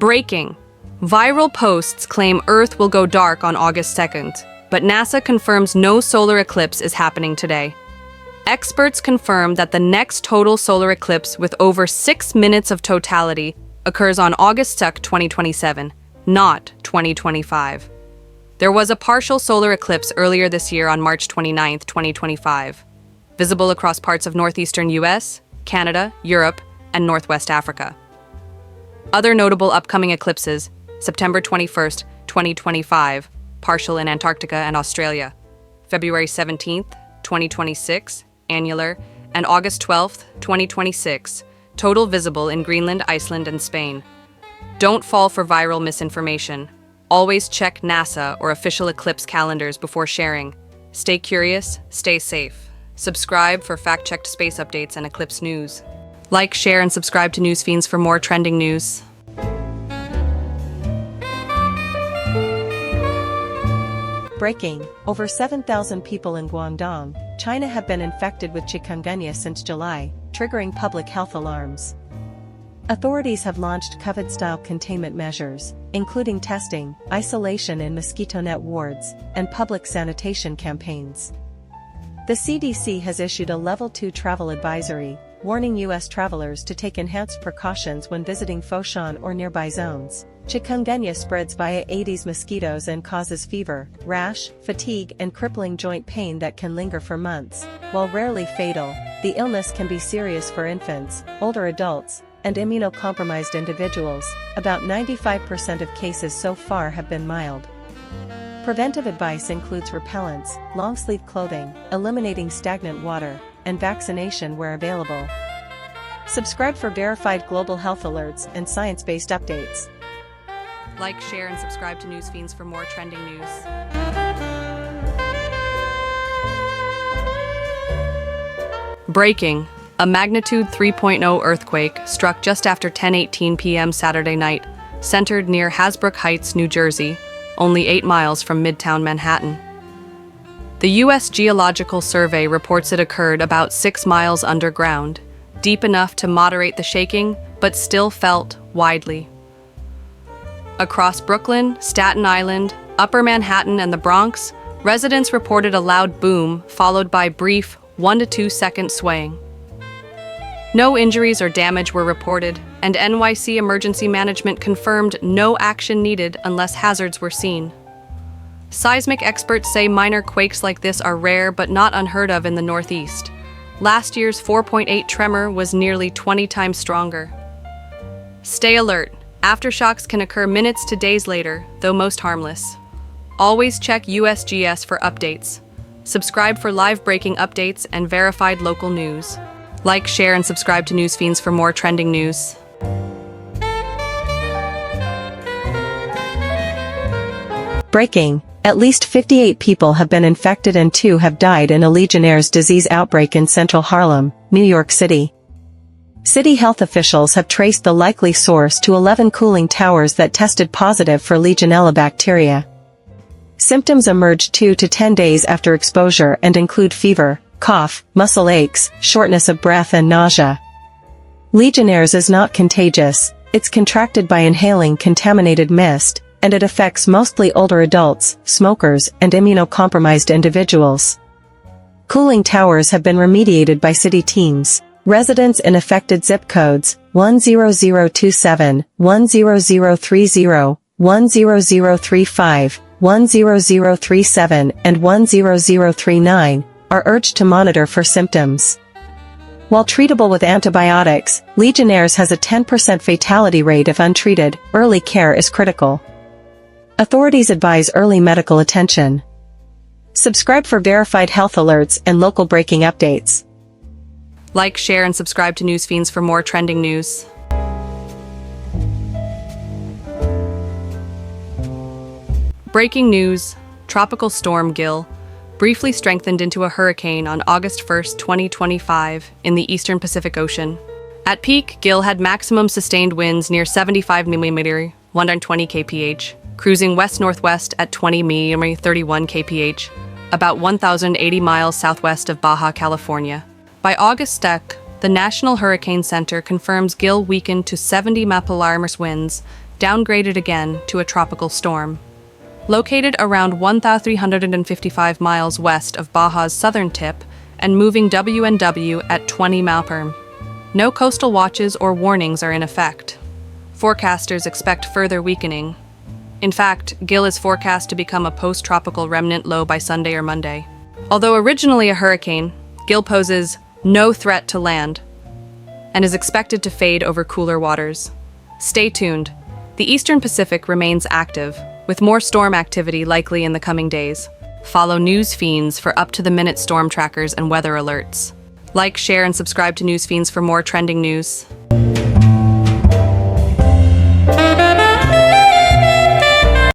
Breaking. Viral posts claim Earth will go dark on August 2nd, but NASA confirms no solar eclipse is happening today. Experts confirm that the next total solar eclipse with over 6 minutes of totality occurs on August 2nd, 2027, not 2025. There was a partial solar eclipse earlier this year on March 29, 2025, visible across parts of northeastern US, Canada, Europe, and Northwest Africa. Other notable upcoming eclipses: September 21st, 2025, partial in Antarctica and Australia; February 17th, 2026, annular; and August 12th, 2026, total visible in Greenland, Iceland, and Spain. Don't fall for viral misinformation. Always check NASA or official eclipse calendars before sharing. Stay curious, stay safe. Subscribe for fact-checked space updates and eclipse news. Like, share, and subscribe to News Fiends for more trending news. Breaking. Over 7,000 people in Guangdong, China have been infected with chikungunya since July, triggering public health alarms. Authorities have launched COVID-style containment measures, including testing, isolation in mosquito net wards, and public sanitation campaigns. The CDC has issued a Level 2 travel advisory, warning U.S. travelers to take enhanced precautions when visiting Foshan or nearby zones. Chikungunya spreads via Aedes mosquitoes and causes fever, rash, fatigue, and crippling joint pain that can linger for months. While rarely fatal, the illness can be serious for infants, older adults, and immunocompromised individuals. About 95% of cases so far have been mild. Preventive advice includes repellents, long-sleeve clothing, eliminating stagnant water, and vaccination where available. Subscribe for verified global health alerts and science-based updates. Like, share, and subscribe to News Fiends for more trending news. Breaking. A magnitude 3.0 earthquake struck just after 10:18 p.m. Saturday night, centered near Hasbrouck Heights, New Jersey, only 8 miles from Midtown Manhattan. The U.S. Geological Survey reports it occurred about 6 miles underground, deep enough to moderate the shaking, but still felt widely. Across Brooklyn, Staten Island, Upper Manhattan, and the Bronx, residents reported a loud boom followed by brief 1 to 2 second swaying. No injuries or damage were reported, and NYC Emergency Management confirmed no action needed unless hazards were seen. Seismic experts say minor quakes like this are rare but not unheard of in the Northeast. Last year's 4.8 tremor was nearly 20 times stronger. Stay alert. Aftershocks can occur minutes to days later, though most harmless. Always check USGS for updates. Subscribe for live breaking updates and verified local news. Like, share, and subscribe to News Fiends for more trending news. Breaking. At least 58 people have been infected and 2 have died in a Legionnaires Disease outbreak in central Harlem, New York City. City health officials have traced the likely source to 11 cooling towers that tested positive for Legionella bacteria. Symptoms emerged 2 to 10 days after exposure and include fever, cough, muscle aches, shortness of breath, and nausea. Legionnaires is not contagious. It's contracted by inhaling contaminated mist, and it affects mostly older adults, smokers, and immunocompromised individuals. Cooling towers have been remediated by city teams. Residents in affected zip codes 10027, 10030, 10035, 10037, and 10039 are urged to monitor for symptoms. While treatable with antibiotics, Legionnaires has a 10% fatality rate if untreated. Early care is critical. Authorities advise early medical attention. Subscribe for verified health alerts and local breaking updates. Like, share, and subscribe to News Fiends for more trending news. Breaking news. Tropical storm Gil briefly strengthened into a hurricane on August 1st, 2025, in the eastern Pacific Ocean. At peak, Gil had maximum sustained winds near 75 mm, 120 kph, cruising west-northwest at 20 mm, 31 kph, about 1,080 miles southwest of Baja California. By August 2nd, the National Hurricane Center confirms Gil weakened to 70 mph winds, downgraded again to a tropical storm. Located around 1,355 miles west of Baja's southern tip and moving W&W at 20 mpm. No coastal watches or warnings are in effect. Forecasters expect further weakening. In fact, Gil is forecast to become a post-tropical remnant low by Sunday or Monday. Although originally a hurricane, Gil poses no threat to land and is expected to fade over cooler waters. Stay tuned. The Eastern Pacific remains active, with more storm activity likely in the coming days. Follow News Fiends for up-to-the-minute storm trackers and weather alerts. Like, share, and subscribe to News Fiends for more trending news.